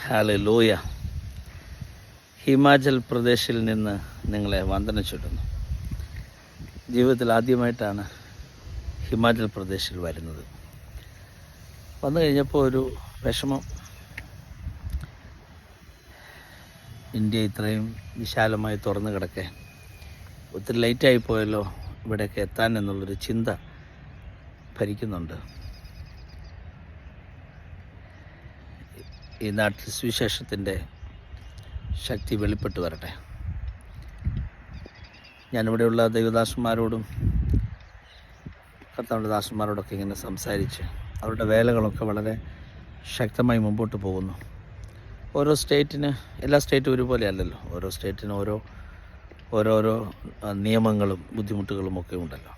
Hallelujah. Himachal പ്രദേശിൽ നിന്ന് നിങ്ങളെ വന്ദനം ചൊല്ലുന്നു. ജീവിതത്തിൽ ആദ്യമായിട്ടാണ് ഹിമാചൽ പ്രദേശിൽ വരുന്നത്. വന്നു കഴിഞ്ഞപ്പോൾ ഒരു വിഷമം. ഇന്ത്യ ഇത്രയും വിശാലമായി തുറന്നു കിടക്കെ ഒത്തിരി ലേറ്റായി പോയല്ലോ ഇവിടെയൊക്കെ എത്താൻ എന്നുള്ളൊരു ചിന്ത ഭരിക്കുന്നുണ്ട്. ഈ നാട്ടിൽ സുവിശേഷത്തിൻ്റെ ശക്തി വെളിപ്പെട്ട് വരട്ടെ. ഞാനിവിടെയുള്ള ദൈവദാസന്മാരോടും കർത്താവിൻ്റെ ദാസന്മാരോടൊക്കെ ഇങ്ങനെ സംസാരിച്ച് അവരുടെ വേലകളൊക്കെ വളരെ ശക്തമായി മുമ്പോട്ട് പോകുന്നു. ഓരോ സ്റ്റേറ്റിന്, എല്ലാ സ്റ്റേറ്റും ഒരുപോലെ അല്ലല്ലോ, ഓരോ സ്റ്റേറ്റിനും ഓരോരോ നിയമങ്ങളും ബുദ്ധിമുട്ടുകളും ഒക്കെ ഉണ്ടല്ലോ.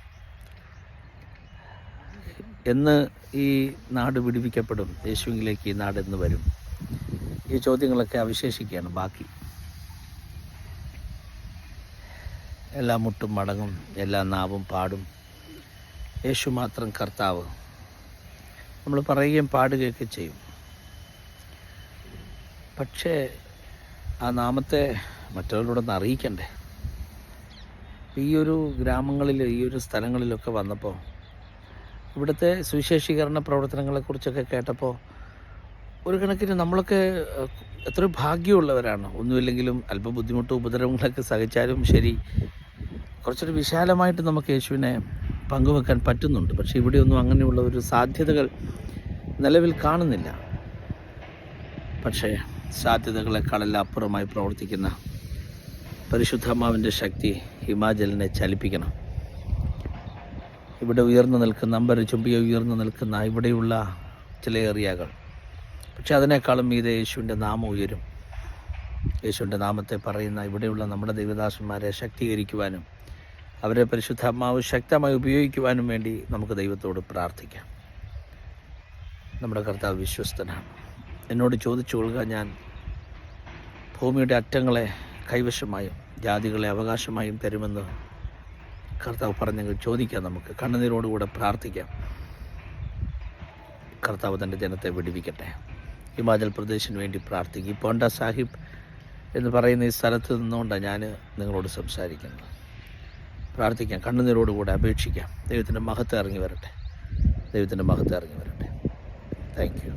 എന്ന് ഈ നാട് വിടുവിക്കപ്പെടും, യേശുവിലേക്ക് ഈ നാട് എന്ന് വരും, ഈ ചോദ്യങ്ങളൊക്കെ അവശേഷിക്കുകയാണ് ബാക്കി. എല്ലാ മുട്ടും മടങ്ങും, എല്ലാ നാവും പാടും, യേശു മാത്രം കർത്താവ്. നമ്മൾ പറയുകയും പാടുകയൊക്കെ ചെയ്യും. പക്ഷേ ആ നാമത്തെ മറ്റുള്ളവരോടൊന്ന് അറിയിക്കണ്ടേ? ഈ ഒരു ഗ്രാമങ്ങളിൽ, ഈ ഒരു സ്ഥലങ്ങളിലൊക്കെ വന്നപ്പോൾ ഇവിടുത്തെ സുവിശേഷീകരണ പ്രവർത്തനങ്ങളെക്കുറിച്ചൊക്കെ കേട്ടപ്പോൾ ഒരു കണക്കിന് നമ്മളൊക്കെ എത്ര ഭാഗ്യമുള്ളവരാണ്. ഒന്നുമില്ലെങ്കിലും അല്പം ബുദ്ധിമുട്ടും ഉപദ്രവങ്ങളൊക്കെ സഹിച്ചാലും ശരി, കുറച്ചൊരു വിശാലമായിട്ട് നമുക്ക് യേശുവിനെ പങ്കുവെക്കാൻ പറ്റുന്നുണ്ട്. പക്ഷേ ഇവിടെയൊന്നും അങ്ങനെയുള്ള ഒരു സാധ്യതകൾ നിലവിൽ കാണുന്നില്ല. പക്ഷേ സാധ്യതകളെക്കാളെല്ലാം അപ്പുറമായി പ്രവർത്തിക്കുന്ന പരിശുദ്ധാത്മാവിൻ്റെ ശക്തി ഹിമാചലിനെ ചലിപ്പിക്കണം. ഇവിടെ ഉയർന്നു നിൽക്കുന്ന, അമ്പരചുംബിയെ ഉയർന്നു നിൽക്കുന്ന ഇവിടെയുള്ള ചില ഏറിയകൾ, പക്ഷെ അതിനേക്കാളും മീതെ യേശുവിൻ്റെ നാമം ഉയരും. യേശുവിൻ്റെ നാമത്തെ പറയുന്ന ഇവിടെയുള്ള നമ്മുടെ ദൈവദാസന്മാരെ ശക്തീകരിക്കുവാനും അവരെ പരിശുദ്ധാത്മാവ് ശക്തമായി ഉപയോഗിക്കുവാനും വേണ്ടി നമുക്ക് ദൈവത്തോട് പ്രാർത്ഥിക്കാം. നമ്മുടെ കർത്താവ് വിശ്വസ്തനാണ്. എന്നോട് ചോദിച്ചു കൊള്ളുക, ഞാൻ ഭൂമിയുടെ അറ്റങ്ങളെ കൈവശമായും ജാതികളെ അവകാശമായും തരുമെന്ന് കർത്താവ് പറഞ്ഞെങ്കിൽ ചോദിക്കാം. നമുക്ക് കണ്ണുനീരോടുകൂടെ പ്രാർത്ഥിക്കാം. കർത്താവ് തൻ്റെ ജനത്തെ വിടുവിക്കട്ടെ. ഹിമാചൽ പ്രദേശിന് വേണ്ടി പ്രാർത്ഥിക്കും. പോണ്ട സാഹിബ് എന്ന് പറയുന്ന ഈ സ്ഥലത്ത് നിന്നുകൊണ്ടാണ് ഞാൻ നിങ്ങളോട് സംസാരിക്കുന്നത്. പ്രാർത്ഥിക്കാം, കണ്ണുനീരോടുകൂടെ അപേക്ഷിക്കാം. ദൈവത്തിൻ്റെ മഹത്വം ഇറങ്ങി വരട്ടെ. ദൈവത്തിൻ്റെ മഹത്വം ഇറങ്ങി വരട്ടെ. Thank you.